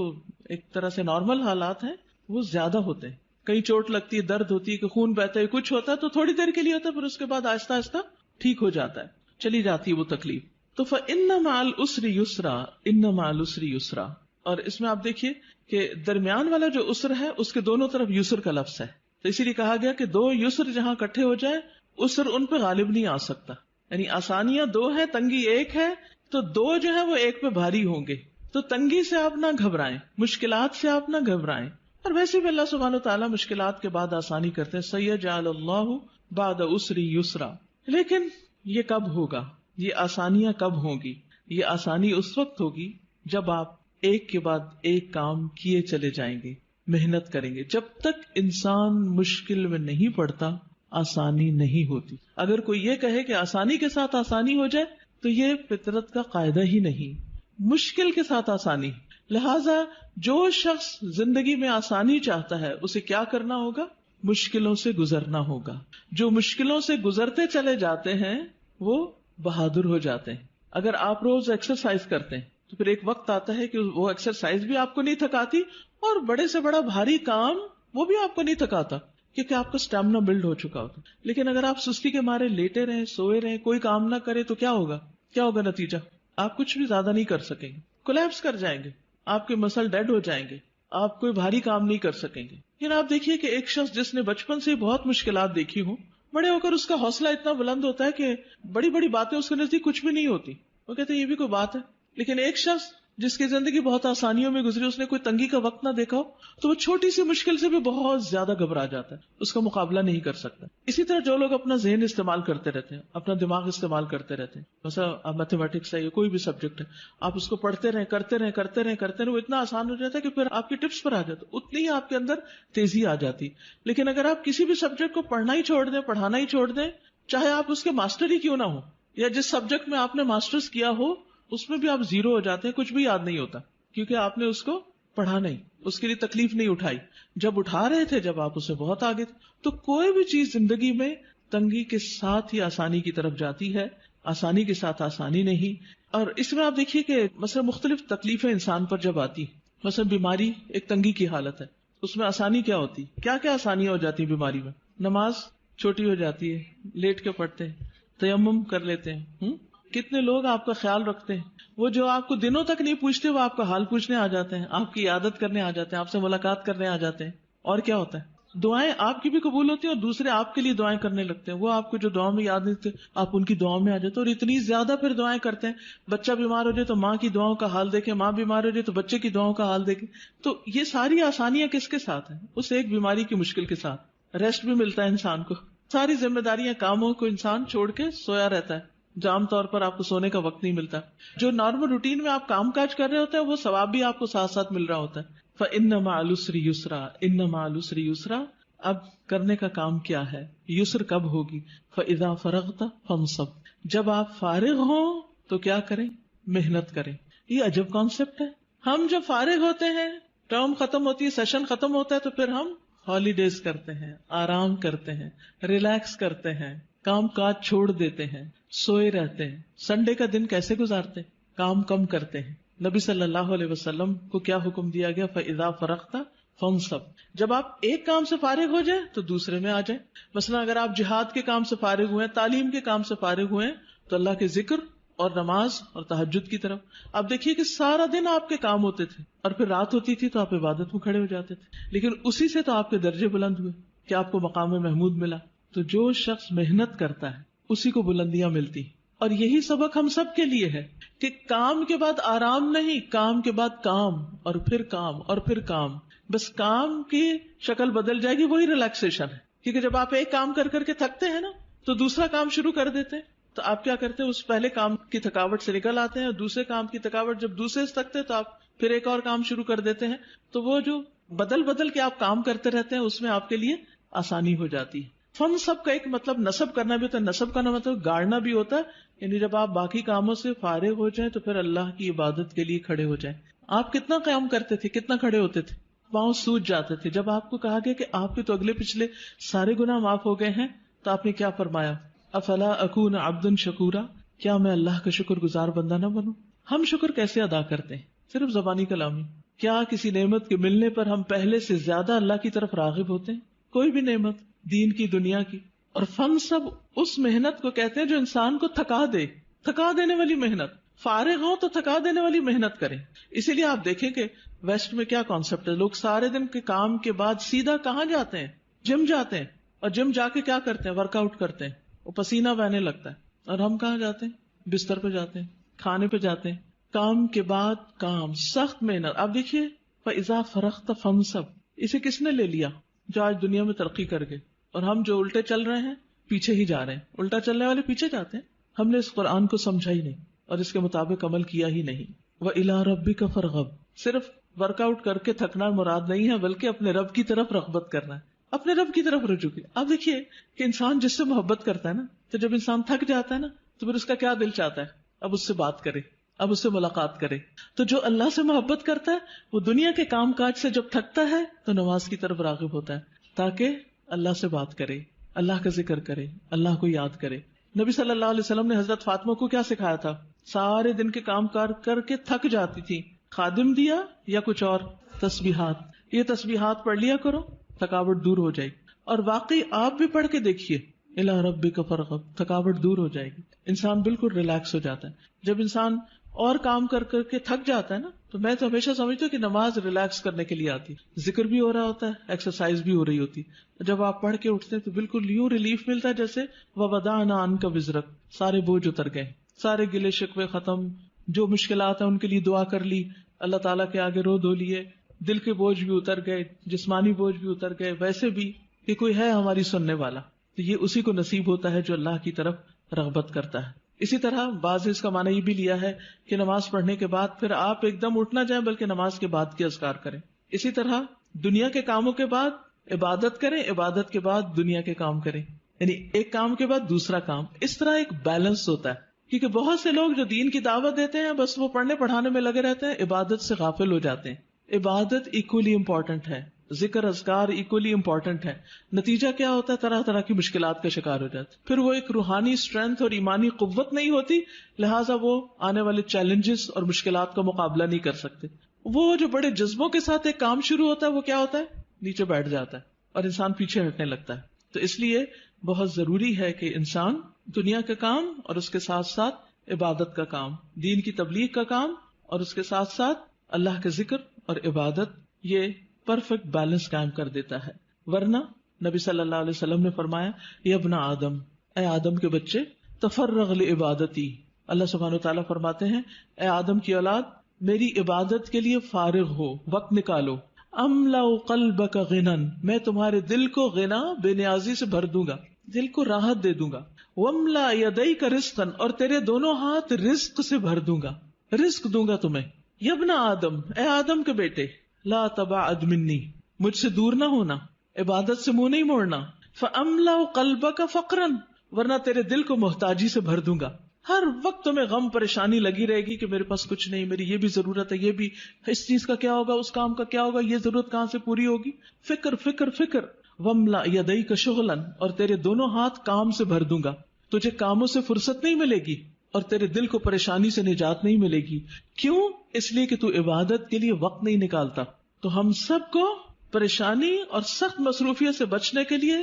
ایک طرح سے نارمل حالات ہیں وہ زیادہ ہوتے ہیں. کہیں چوٹ لگتی ہے، درد ہوتی ہے، کہ خون بہتا ہے، کچھ ہوتا ہے تو تھوڑی دیر کے لیے ہوتا ہے، پھر اس کے بعد آہستہ آہستہ ٹھیک ہو جاتا ہے، چلی جاتی ہے وہ تکلیف. تو فَإِنَّ مَعَ الْعُسْرِ يُسْرًا، إِنَّ مَعَ الْعُسْرِ يُسْرًا. اور اس میں آپ دیکھیے کہ درمیان والا جو عسر ہے اس کے دونوں طرف یسر کا لفظ ہے. تو اسی لیے کہا گیا کہ 2 یسر جہاں اکٹھے ہو جائیں اسر ان پہ غالب نہیں آ سکتا. یعنی آسانیاں 2 ہیں، تنگی 1 ہے، تو 2 جو ہے وہ 1 پہ بھاری ہوں گے. تو تنگی سے آپ نہ گھبرائیں، مشکلات سے آپ نہ گھبرائیں. اور ویسے بھی اللہ سبحانہ وتعالیٰ مشکلات کے بعد آسانی کرتے ہیں. سیجعل اللہ بعد عسر یسرا. لیکن یہ کب ہوگا؟ یہ آسانیاں کب ہوں گی؟ یہ آسانی اس وقت ہوگی جب آپ ایک کے بعد ایک کام کیے چلے جائیں گے، محنت کریں گے. جب تک انسان مشکل میں نہیں پڑتا آسانی نہیں ہوتی. اگر کوئی یہ کہے کہ آسانی کے ساتھ آسانی ہو جائے تو یہ فطرت کا قاعدہ ہی نہیں. مشکل کے ساتھ آسانی. لہذا جو شخص زندگی میں آسانی چاہتا ہے اسے کیا کرنا ہوگا؟ مشکلوں سے گزرنا ہوگا. جو مشکلوں سے گزرتے چلے جاتے ہیں وہ بہادر ہو جاتے ہیں. اگر آپ روز ایکسرسائز کرتے ہیں تو پھر ایک وقت آتا ہے کہ وہ ایکسرسائز بھی آپ کو نہیں تھکاتی اور بڑے سے بڑا بھاری کام وہ بھی آپ کو نہیں تھکاتا کیونکہ آپ کا اسٹیمنا بلڈ ہو چکا ہوتا. لیکن اگر آپ سستی کے مارے لیٹے رہیں، سوئے رہیں، کوئی کام نہ کرے تو کیا ہوگا؟ کیا ہوگا نتیجہ؟ آپ کچھ بھی زیادہ نہیں کر سکیں گے، کولیپس کر جائیں گے، آپ کے مسل ڈیڈ ہو جائیں گے، آپ کوئی بھاری کام نہیں کر سکیں گے. لیکن آپ دیکھیے کہ ایک شخص جس نے بچپن سے بہت مشکلات دیکھی ہوں، بڑے ہو کر اس کا حوصلہ اتنا بلند ہوتا ہے کہ بڑی بڑی باتیں اس کے نزدیک کچھ بھی نہیں ہوتی. وہ کہتے ہیں یہ بھی کوئی بات ہے. لیکن ایک شخص جس کی زندگی بہت آسانیوں میں گزری، اس نے کوئی تنگی کا وقت نہ دیکھا ہو تو وہ چھوٹی سی مشکل سے بھی بہت زیادہ گھبرا جاتا ہے، اس کا مقابلہ نہیں کر سکتا. اسی طرح جو لوگ اپنا ذہن استعمال کرتے رہتے ہیں، اپنا دماغ استعمال کرتے رہتے ہیں، مثلا میتھمیٹکس ہے یا کوئی بھی سبجیکٹ ہے، آپ اس کو پڑھتے رہیں کرتے رہیں وہ اتنا آسان ہو جاتا ہے کہ پھر آپ کی ٹپس پر آ جاتا ہے، اتنی ہی آپ کے اندر تیزی آ جاتی. لیکن اگر آپ کسی بھی سبجیکٹ کو پڑھنا ہی چھوڑ دیں، پڑھانا ہی چھوڑ دیں، چاہے آپ اس کے ماسٹر ہی کیوں نہ ہو، یا جس سبجیکٹ میں آپ نے ماسٹرز کیا ہو اس میں بھی آپ زیرو ہو جاتے ہیں، کچھ بھی یاد نہیں ہوتا کیونکہ آپ نے اس کو پڑھا نہیں، اس کے لیے تکلیف نہیں اٹھائی. جب اٹھا رہے تھے، جب آپ اسے بہت آگے تھے. تو کوئی بھی چیز زندگی میں تنگی کے ساتھ ہی آسانی کی طرف جاتی ہے، آسانی کے ساتھ آسانی نہیں. اور اس میں آپ دیکھیے کہ مثلا مختلف تکلیفیں انسان پر جب آتی، مثلا بیماری ایک تنگی کی حالت ہے، اس میں آسانی کیا ہوتی؟ کیا کیا آسانیاں ہو جاتی بیماری میں؟ نماز چھوٹی ہو جاتی ہے، لیٹ کے پڑھتے ہیں، تیمم کر لیتے ہیں. کتنے لوگ آپ کا خیال رکھتے ہیں، وہ جو آپ کو دنوں تک نہیں پوچھتے وہ آپ کا حال پوچھنے آ جاتے ہیں، آپ کی عادت کرنے آ جاتے ہیں، آپ سے ملاقات کرنے آ جاتے ہیں. اور کیا ہوتا ہے؟ دعائیں آپ کی بھی قبول ہوتی ہیں اور دوسرے آپ کے لیے دعائیں کرنے لگتے ہیں. وہ آپ کو جو دعا میں یاد نہیں تھے آپ ان کی دعاؤں میں آ جاتے ہیں اور اتنی زیادہ پھر دعائیں کرتے ہیں. بچہ بیمار ہو جائے تو ماں کی دعاؤں کا حال دیکھیں، ماں بیمار ہو جائے تو بچے کی دعاؤں کا حال دیکھیں. تو یہ ساری آسانیاں کس کے ساتھ ہیں؟ اس ایک بیماری کی مشکل کے ساتھ. ریسٹ بھی ملتا ہے انسان کو، ساری ذمہ داریاں کاموں کو انسان چھوڑ کے سویا رہتا ہے. جو عام طور پر آپ کو سونے کا وقت نہیں ملتا. جو نارمل روٹین میں آپ کام کاج کر رہے ہوتے ہیں وہ ثواب بھی آپ کو ساتھ ساتھ مل رہا ہوتا ہے. فَإِنَّ مَعَ الْعُسْرِ يُسْرًا، إِنَّ مَعَ الْعُسْرِ يُسْرًا. اب کرنے کا کام کیا ہے؟ یسر کب ہوگی؟ فَإِذَا فَرَغْتَ فَانْصَبْ. جب آپ فارغ ہوں تو کیا کریں؟ محنت کریں. یہ عجب کانسیپٹ ہے. ہم جب فارغ ہوتے ہیں، ٹرم ختم ہوتی ہے، سیشن ختم ہوتا ہے تو پھر ہم ہالیڈیز کرتے ہیں، آرام کرتے ہیں، ریلیکس کرتے ہیں، کام کاج چھوڑ دیتے ہیں، سوئے رہتے ہیں. سنڈے کا دن کیسے گزارتے؟ کام کم کرتے ہیں. نبی صلی اللہ علیہ وسلم کو کیا حکم دیا گیا؟ فَإِذَا فَرَغْتَ فَانْصَبْ. جب آپ ایک کام سے فارغ ہو جائیں تو دوسرے میں آ جائیں. مثلا اگر آپ جہاد کے کام سے فارغ ہوئے، تعلیم کے کام سے فارغ ہوئے تو اللہ کے ذکر اور نماز اور تہجد کی طرف. آپ دیکھیے کہ سارا دن آپ کے کام ہوتے تھے اور پھر رات ہوتی تھی تو آپ عبادت میں کھڑے ہو جاتے تھے، لیکن اسی سے تو آپ کے درجے بلند ہوئے کہ آپ کو مقام محمود ملا. تو جو شخص محنت کرتا ہے اسی کو بلندیاں ملتی. اور یہی سبق ہم سب کے لیے ہے کہ کام کے بعد آرام نہیں، کام کے بعد کام اور پھر کام اور پھر کام. بس کام کی شکل بدل جائے گی، وہی ریلیکسیشن ہے. کیونکہ جب آپ ایک کام کر کر کے تھکتے ہیں نا تو دوسرا کام شروع کر دیتے ہیں. تو آپ کیا کرتے ہیں؟ اس پہلے کام کی تھکاوٹ سے نکل آتے ہیں اور دوسرے کام کی تھکاوٹ جب دوسرے سے تھکتے ہیں تو آپ پھر ایک اور کام شروع کر دیتے ہیں. تو وہ جو بدل بدل کے آپ کام کرتے رہتے ہیں اس میں آپ کے لیے آسانی ہو جاتی ہے. فن سب کا ایک مطلب نصب کرنا بھی ہوتا ہے. نصب کا مطلب گاڑنا بھی ہوتا ہے، یعنی جب آپ باقی کاموں سے فارغ ہو جائیں تو پھر اللہ کی عبادت کے لیے کھڑے ہو جائیں. آپ کتنا قیام کرتے تھے، کتنا کھڑے ہوتے تھے، پاؤں سوج جاتے تھے. جب آپ کو کہا گیا کہ آپ کے تو اگلے پچھلے سارے گناہ معاف ہو گئے ہیں تو آپ نے کیا فرمایا؟ افلا اکون عبدا شکورا، کیا میں اللہ کا شکر گزار بندہ نہ بنوں؟ ہم شکر کیسے ادا کرتے ہیں؟ صرف زبانی کلامی. کیا کسی نعمت کے ملنے پر ہم پہلے سے زیادہ اللہ کی طرف راغب ہوتے ہیں؟ کوئی بھی نعمت، دین کی، دنیا کی. اور فن سب اس محنت کو کہتے ہیں جو انسان کو تھکا دے، تھکا دینے والی محنت. فارغ ہوں تو تھکا دینے والی محنت کریں. اسی لیے آپ دیکھیں کہ ویسٹ میں کیا کانسیپٹ ہے، لوگ سارے دن کے کام کے بعد سیدھا کہاں جاتے ہیں؟ جم جاتے ہیں اور جم جا کے کیا کرتے ہیں؟ ورک آؤٹ کرتے ہیں، وہ پسینہ بہنے لگتا ہے، اور ہم کہاں جاتے ہیں؟ بستر پہ جاتے ہیں، کھانے پہ جاتے ہیں، کام کے بعد کام، سخت محنت. اب دیکھیے فَإِذَا فَرَغْتَ فَانْصَبْ، اسے کس نے لے لیا؟ جو آج دنیا میں ترقی کر گئے، اور ہم جو الٹے چل رہے ہیں پیچھے ہی جا رہے ہیں. الٹا چلنے والے پیچھے جاتے ہیں. ہم نے اس قرآن کو سمجھا ہی نہیں اور اس کے مطابق عمل کیا ہی نہیں. وَإِلَىٰ رَبِّكَ فَارْغَب، صرف ورک آؤٹ کر کے تھکنا مراد نہیں ہے، بلکہ اپنے رب کی طرف رغبت کرنا ہے، اپنے رب کی طرف رجوع کی. اب دیکھیے کہ انسان جس سے محبت کرتا ہے نا، تو جب انسان تھک جاتا ہے نا، تو پھر اس کا کیا دل چاہتا ہے؟ اب اس سے بات کرے، اب اس سے ملاقات کرے. تو جو اللہ سے محبت کرتا ہے وہ دنیا کے کام کاج سے جب تھکتا ہے تو نماز کی طرف راغب ہوتا ہے، تاکہ اللہ سے بات کرے، اللہ کا ذکر کرے، اللہ کو یاد کرے. نبی صلی اللہ علیہ وسلم نے حضرت فاطمہ کو کیا سکھایا تھا؟ سارے دن کے کام کار کر کے تھک جاتی تھی، خادم دیا یا کچھ اور؟ تسبیحات. یہ تسبیحات پڑھ لیا کرو، تھکاوٹ دور ہو جائے گی. اور واقعی آپ بھی پڑھ کے دیکھیے، اِلَىٰ رَبِّكَ فَارْغَب، تھکاوٹ دور ہو جائے گی، انسان بالکل ریلیکس ہو جاتا ہے. جب انسان اور کام کر کر کے تھک جاتا ہے نا، تو میں تو ہمیشہ سمجھتی ہوں کہ نماز ریلیکس کرنے کے لیے آتی، ذکر بھی ہو رہا ہوتا ہے، ایکسرسائز بھی ہو رہی ہوتی. جب آپ پڑھ کے اٹھتے ہیں تو بالکل یوں ریلیف ملتا ہے جیسے وَوَضَعْنَا عَنْكَ وِزْرَكَ، سارے بوجھ اتر گئے، سارے گلے شکوے ختم، جو مشکلات ہیں ان کے لیے دعا کر لی، اللہ تعالیٰ کے آگے رو دھو لیے، دل کے بوجھ بھی اتر گئے، جسمانی بوجھ بھی اتر گئے. ویسے بھی کہ کوئی ہے ہماری سننے والا، تو یہ اسی کو نصیب ہوتا ہے جو اللہ کی طرف رغبت کرتا ہے. اسی طرح بعض اس کا معنی یہ بھی لیا ہے کہ نماز پڑھنے کے بعد پھر آپ ایک دم اٹھ نہ جائیں، بلکہ نماز کے بعد کے اذکار کریں. اسی طرح دنیا کے کاموں کے بعد عبادت کریں، عبادت کے بعد دنیا کے کام کریں، یعنی ایک کام کے بعد دوسرا کام. اس طرح ایک بیلنس ہوتا ہے، کیونکہ بہت سے لوگ جو دین کی دعوت دیتے ہیں بس وہ پڑھنے پڑھانے میں لگے رہتے ہیں، عبادت سے غافل ہو جاتے ہیں. عبادت ایکولی امپورٹنٹ ہے، ذکر اذکار ایکولی امپورٹنٹ ہے. نتیجہ کیا ہوتا ہے؟ طرح طرح کی مشکلات کا شکار ہو جاتے، پھر وہ ایک روحانی اسٹرینتھ اور ایمانی قوت نہیں ہوتی، لہٰذا وہ آنے والے چیلنجز اور مشکلات کا مقابلہ نہیں کر سکتے. وہ جو بڑے جذبوں کے ساتھ ایک کام شروع ہوتا ہے وہ کیا ہوتا ہے؟ نیچے بیٹھ جاتا ہے اور انسان پیچھے ہٹنے لگتا ہے. تو اس لیے بہت ضروری ہے کہ انسان دنیا کا کام اور اس کے ساتھ ساتھ عبادت کا کام، دین کی تبلیغ کا کام اور اس کے ساتھ ساتھ اللہ کا ذکر اور عبادت، یہ پرفیکٹ بیلنس قائم کر دیتا ہے. ورنہ نبی صلی اللہ علیہ وسلم نے فرمایا، یا ابن آدم، اے آدم کے بچے، تفرغ لعبادتی، اللہ سبحانہ وتعالیٰ فرماتے ہیں اے آدم کی اولاد، میری عبادت کے لیے فارغ ہو، وقت نکالو. املا قلبک غنا، میں تمہارے دل کو غنا، بے نیازی سے بھر دوں گا، دل کو راحت دے دوں گا. واملا یدیک رزقا، اور تیرے دونوں ہاتھ رزق سے بھر دوں گا، رزق دوں گا تمہیں. یا ابن آدم، اے آدم کے بیٹے، لا تبعد منی، مجھ سے دور نہ ہونا، عبادت سے منہ نہیں موڑنا. فاملا قلبک فقرا، ورنہ تیرے دل کو محتاجی سے بھر دوں گا. ہر وقت تمہیں غم پریشانی لگی رہے گی کہ میرے پاس کچھ نہیں، میری یہ بھی ضرورت ہے، یہ بھی، اس چیز کا کیا ہوگا، اس کام کا کیا ہوگا، یہ ضرورت کہاں سے پوری ہوگی. فکر فکر فکر. واملا یدیک شغلا، اور تیرے دونوں ہاتھ کام سے بھر دوں گا، تجھے کاموں سے فرصت نہیں ملے گی اور تیرے دل کو پریشانی سے نجات نہیں ملے گی. کیوں؟ اس لیے کہ تو عبادت کے لیے وقت نہیں نکالتا. تو ہم سب کو پریشانی اور سخت مصروفیت سے بچنے کے لیے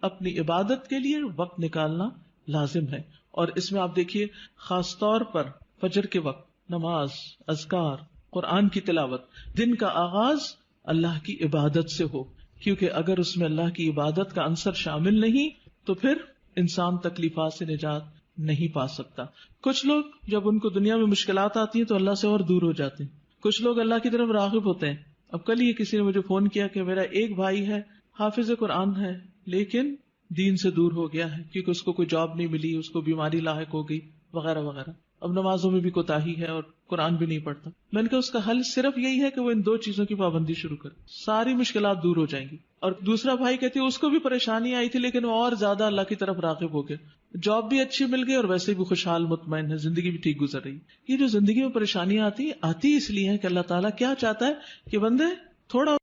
اپنی عبادت کے لیے وقت نکالنا لازم ہے. اور اس میں آپ دیکھیے خاص طور پر فجر کے وقت نماز، اذکار، قرآن کی تلاوت، دن کا آغاز اللہ کی عبادت سے ہو، کیونکہ اگر اس میں اللہ کی عبادت کا عنصر شامل نہیں تو پھر انسان تکلیفات سے نجات نہیں پا سکتا. کچھ لوگ جب ان کو دنیا میں مشکلات آتی ہیں تو اللہ سے اور دور ہو جاتے ہیں، کچھ لوگ اللہ کی طرف راغب ہوتے ہیں. اب کل ہی کسی نے مجھے فون کیا کہ میرا ایک بھائی ہے، حافظ قرآن ہے، لیکن دین سے دور ہو گیا ہے کیونکہ اس کو کوئی جاب نہیں ملی، اس کو بیماری لاحق ہو گئی وغیرہ وغیرہ. اب نمازوں میں بھی کوتاہی ہے اور قرآن بھی نہیں پڑھتا. میں نے کہا اس کا حل صرف یہی ہے کہ وہ ان دو چیزوں کی پابندی شروع کرے، ساری مشکلات دور ہو جائیں گی. اور دوسرا بھائی کہتے ہیں اس کو بھی پریشانی آئی تھی لیکن وہ اور زیادہ اللہ کی طرف راغب ہو گئے، جاب بھی اچھی مل گئی اور ویسے بھی خوشحال مطمئن ہے، زندگی بھی ٹھیک گزر رہی. یہ جو زندگی میں پریشانیاں آتی اس لیے ہے کہ اللہ تعالیٰ کیا چاہتا ہے کہ بندے تھوڑا